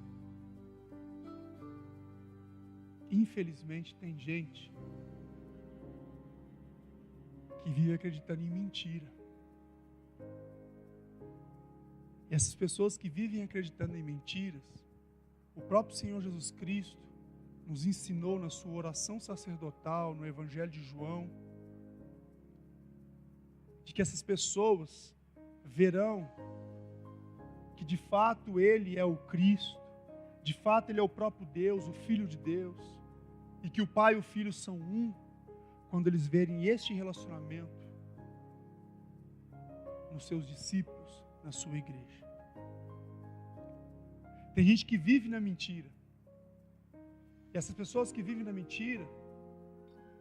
Speaker 1: infelizmente tem gente que vive acreditando em mentira. E essas pessoas que vivem acreditando em mentiras, o próprio Senhor Jesus Cristo nos ensinou na sua oração sacerdotal, no Evangelho de João, de que essas pessoas verão que de fato Ele é o Cristo, de fato Ele é o próprio Deus, o Filho de Deus, e que o Pai e o Filho são um, quando eles verem este relacionamento nos seus discípulos, na sua igreja. Tem gente que vive na mentira. E essas pessoas que vivem na mentira,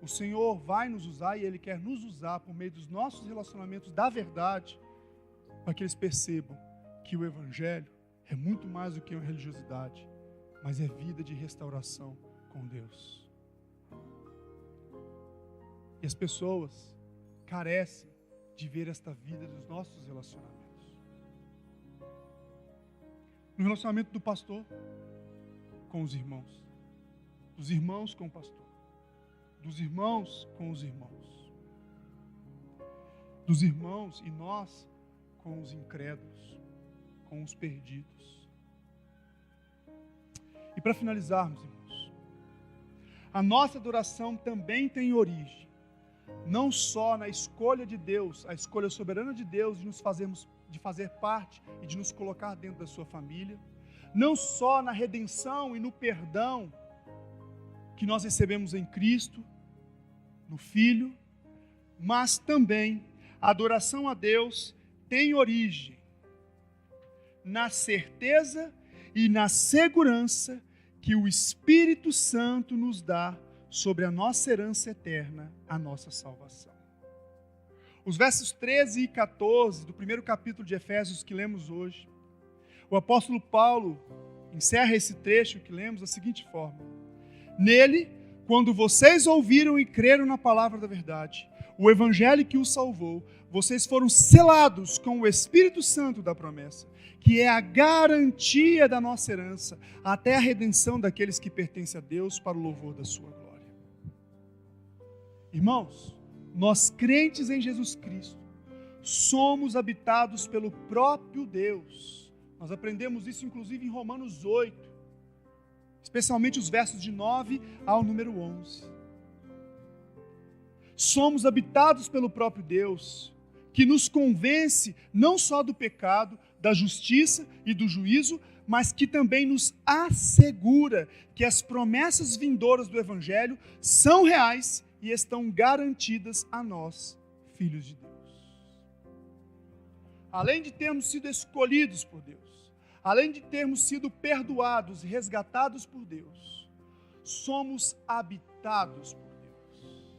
Speaker 1: o Senhor vai nos usar e Ele quer nos usar por meio dos nossos relacionamentos da verdade, para que eles percebam que o Evangelho é muito mais do que uma religiosidade, mas é vida de restauração com Deus. E as pessoas carecem de ver esta vida dos nossos relacionamentos. No relacionamento do pastor com os irmãos, dos irmãos com o pastor, dos irmãos com os irmãos, dos irmãos e nós com os incrédulos, com os perdidos. E para finalizarmos, irmãos, a nossa adoração também tem origem, não só na escolha de Deus, a escolha soberana de Deus de fazer parte e de nos colocar dentro da sua família, não só na redenção e no perdão que nós recebemos em Cristo, no Filho, mas também a adoração a Deus tem origem na certeza e na segurança que o Espírito Santo nos dá sobre a nossa herança eterna, a nossa salvação. Os versos 13 e 14 do primeiro capítulo de Efésios que lemos hoje, o apóstolo Paulo encerra esse trecho que lemos da seguinte forma: nele, quando vocês ouviram e creram na palavra da verdade, o evangelho que os salvou, vocês foram selados com o Espírito Santo da promessa, que é a garantia da nossa herança, até a redenção daqueles que pertencem a Deus para o louvor da sua glória. Irmãos, nós crentes em Jesus Cristo, somos habitados pelo próprio Deus. Nós aprendemos isso inclusive em Romanos 8, especialmente os versos de 9 ao número 11. Somos habitados pelo próprio Deus, que nos convence não só do pecado, da justiça e do juízo, mas que também nos assegura que as promessas vindouras do Evangelho são reais e estão garantidas a nós, filhos de Deus. Além de termos sido escolhidos por Deus, além de termos sido perdoados e resgatados por Deus, somos habitados por Deus,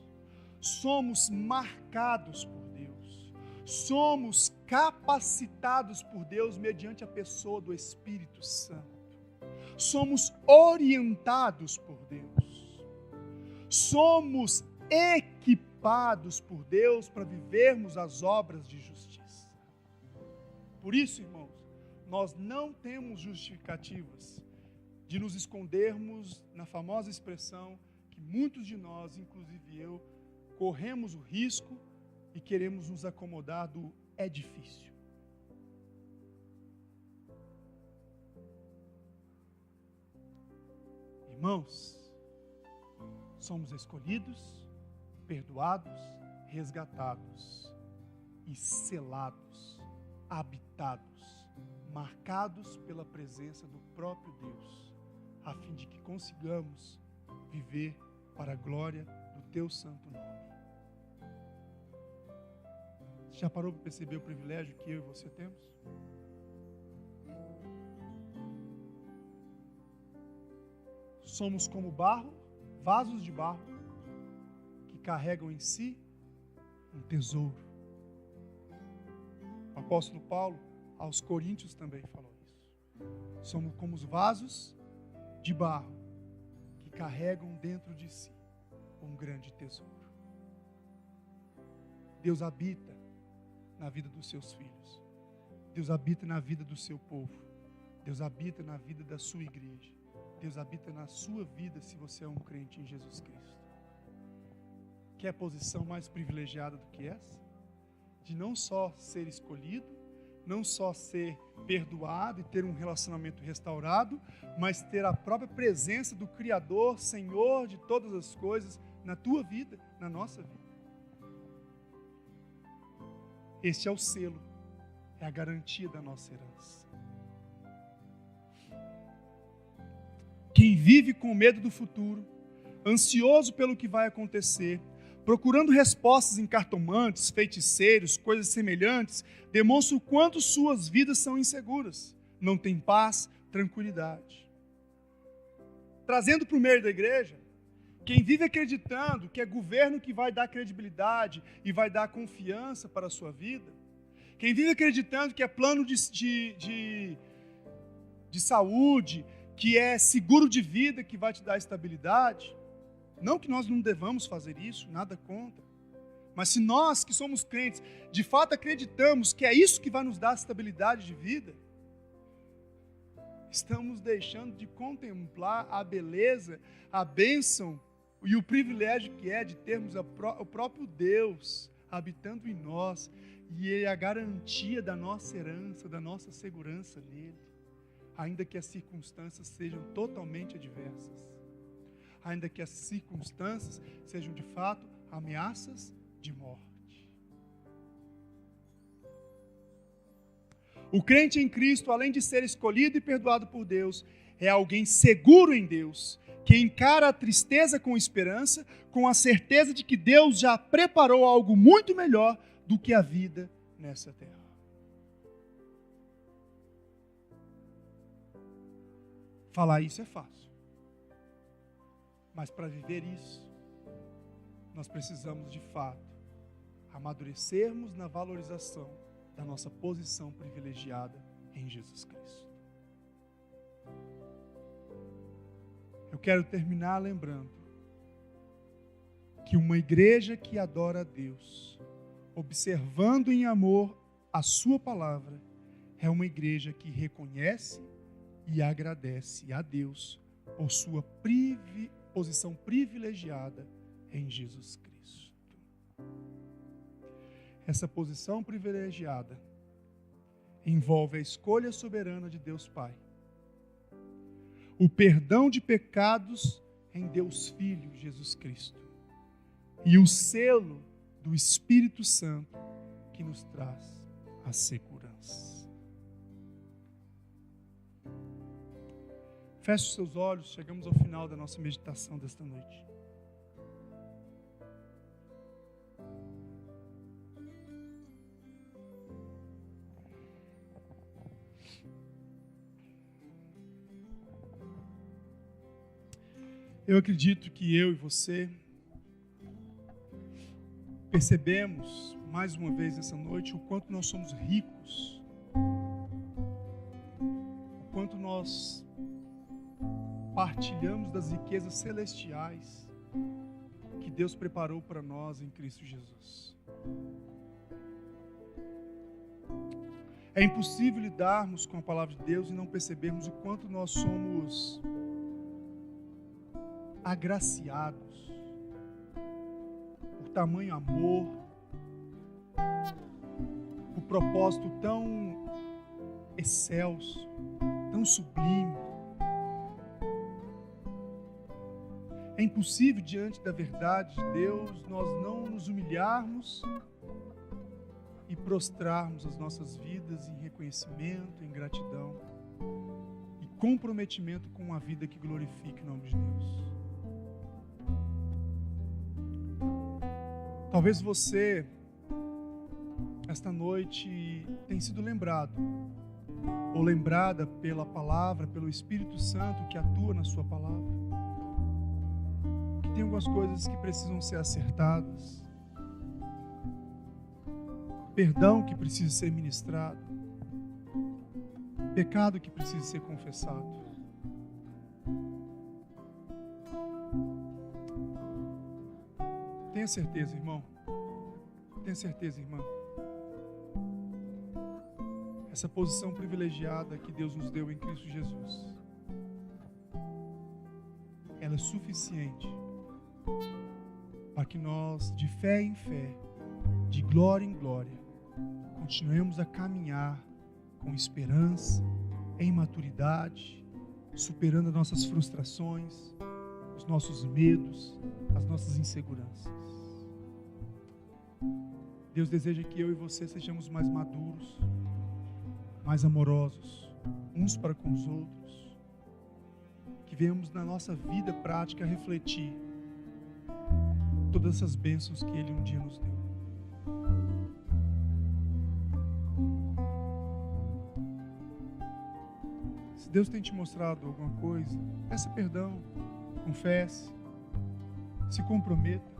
Speaker 1: somos marcados por Deus, somos capacitados por Deus mediante a pessoa do Espírito Santo, somos orientados por Deus, somos equipados por Deus para vivermos as obras de justiça. Por isso, irmãos, nós não temos justificativas de nos escondermos na famosa expressão que muitos de nós, inclusive eu, corremos o risco e queremos nos acomodar do é difícil. Irmãos, somos escolhidos, perdoados, resgatados e selados, habitados, marcados pela presença do próprio Deus, a fim de que consigamos viver para a glória do teu santo nome. Você já parou para perceber o privilégio que eu e você temos? Somos como barro, vasos de barro, que carregam em si um tesouro. O apóstolo Paulo, aos Coríntios, também falou isso. Somos como os vasos de barro, que carregam dentro de si um grande tesouro. Deus habita na vida dos seus filhos. Deus habita na vida do seu povo. Deus habita na vida da sua igreja. Deus habita na sua vida se você é um crente em Jesus Cristo. Quer posição mais privilegiada do que essa? De não só ser escolhido, não só ser perdoado e ter um relacionamento restaurado, mas ter a própria presença do Criador, Senhor de todas as coisas, na tua vida, na nossa vida. Este é o selo, é a garantia da nossa herança. Quem vive com medo do futuro, ansioso pelo que vai acontecer, procurando respostas em cartomantes, feiticeiros, coisas semelhantes, demonstra o quanto suas vidas são inseguras. Não tem paz, tranquilidade. Trazendo para o meio da igreja, quem vive acreditando que é governo que vai dar credibilidade e vai dar confiança para a sua vida, quem vive acreditando que é plano de saúde, que é seguro de vida que vai te dar estabilidade, não que nós não devamos fazer isso, nada contra. Mas se nós que somos crentes, de fato acreditamos que é isso que vai nos dar estabilidade de vida, estamos deixando de contemplar a beleza, a bênção e o privilégio que é de termos o próprio Deus habitando em nós, e Ele é a garantia da nossa herança, da nossa segurança nele, ainda que as circunstâncias sejam totalmente adversas. Ainda que as circunstâncias sejam de fato ameaças de morte. O crente em Cristo, além de ser escolhido e perdoado por Deus, é alguém seguro em Deus, que encara a tristeza com esperança, com a certeza de que Deus já preparou algo muito melhor do que a vida nessa terra. Falar isso é fácil. Mas para viver isso, nós precisamos de fato amadurecermos na valorização da nossa posição privilegiada em Jesus Cristo. Eu quero terminar lembrando que uma igreja que adora a Deus, observando em amor a sua palavra, é uma igreja que reconhece e agradece a Deus por sua posição privilegiada em Jesus Cristo. Essa posição privilegiada envolve a escolha soberana de Deus Pai, o perdão de pecados em Deus Filho, Jesus Cristo, e o selo do Espírito Santo que nos traz a segurança. Feche os seus olhos, chegamos ao final da nossa meditação desta noite. Eu acredito que eu e você percebemos mais uma vez essa noite o quanto nós somos ricos, o quanto nós partilhamos das riquezas celestiais que Deus preparou para nós em Cristo Jesus. É impossível lidarmos com a palavra de Deus e não percebermos o quanto nós somos agraciados por tamanho amor, por propósito tão excelso, tão sublime. É impossível, diante da verdade de Deus, nós não nos humilharmos e prostrarmos as nossas vidas em reconhecimento, em gratidão e comprometimento com uma vida que glorifique o nome de Deus. Talvez você, esta noite, tenha sido lembrado ou lembrada pela palavra, pelo Espírito Santo que atua na sua palavra, que tem algumas coisas que precisam ser acertadas, perdão que precisa ser ministrado, pecado que precisa ser confessado. Tenha certeza, irmão. Tenha certeza, irmã. essa posição privilegiada que Deus nos deu em Cristo Jesus, ela é suficiente para que nós, de fé em fé, de glória em glória, continuemos a caminhar com esperança, em maturidade, superando as nossas frustrações, os nossos medos, as nossas inseguranças. Deus deseja que eu e você sejamos mais maduros, mais amorosos, uns para com os outros, que venhamos na nossa vida prática refletir todas essas bênçãos que Ele um dia nos deu. Se Deus tem te mostrado alguma coisa, peça perdão, confesse, se comprometa.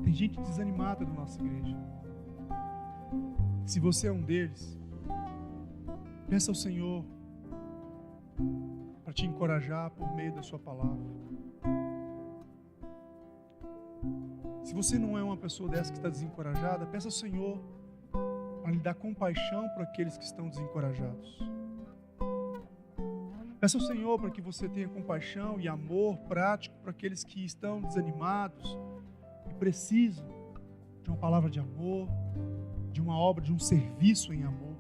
Speaker 1: Tem gente desanimada na nossa igreja. Se você é um deles, peça ao Senhor para te encorajar por meio da sua palavra. Se você não é uma pessoa dessa que está desencorajada, peça ao Senhor para lhe dar compaixão por aqueles que estão desencorajados. Peça ao Senhor para que você tenha compaixão e amor prático para aqueles que estão desanimados e precisam de uma palavra de amor, de uma obra, de um serviço em amor.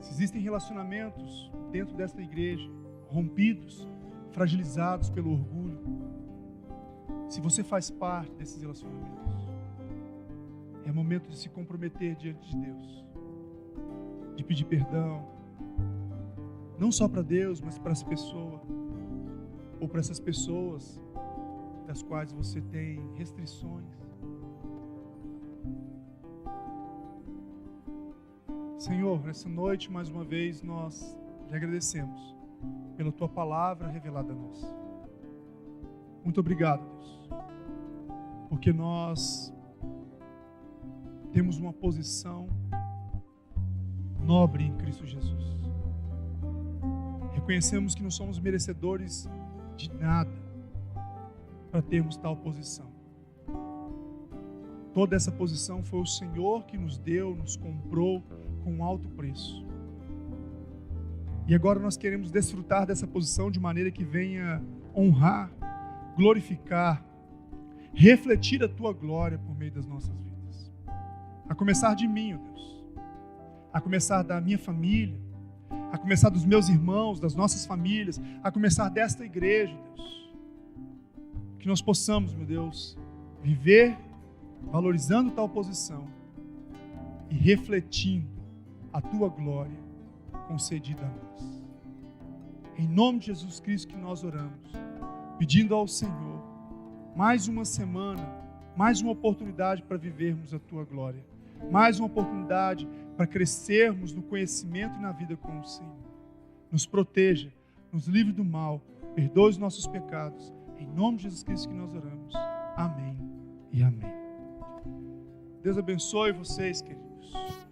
Speaker 1: Se existem relacionamentos dentro desta igreja rompidos, fragilizados pelo orgulho, se você faz parte desses relacionamentos, é momento de se comprometer diante de Deus, de pedir perdão, não só para Deus, mas para essa pessoa, ou para essas pessoas das quais você tem restrições. Senhor, nessa noite, mais uma vez, nós te agradecemos pela Tua palavra revelada a nós. Muito obrigado, Deus, porque nós temos uma posição nobre em Cristo Jesus. Reconhecemos que não somos merecedores de nada para termos tal posição. Toda essa posição foi o Senhor que nos deu, nos comprou com um alto preço. E agora nós queremos desfrutar dessa posição de maneira que venha honrar, glorificar, refletir a Tua glória por meio das nossas vidas. A começar de mim, ó Deus. A começar da minha família. A começar dos meus irmãos, das nossas famílias. A começar desta igreja, Deus. Que nós possamos, meu Deus, viver valorizando tal posição e refletindo a Tua glória concedida a nós. Em nome de Jesus Cristo que nós oramos, pedindo ao Senhor mais uma semana, mais uma oportunidade para vivermos a Tua glória, mais uma oportunidade para crescermos no conhecimento e na vida com o Senhor. Nos proteja, nos livre do mal, perdoe os nossos pecados. Em nome de Jesus Cristo que nós oramos. Amém e amém. Deus abençoe vocês, queridos.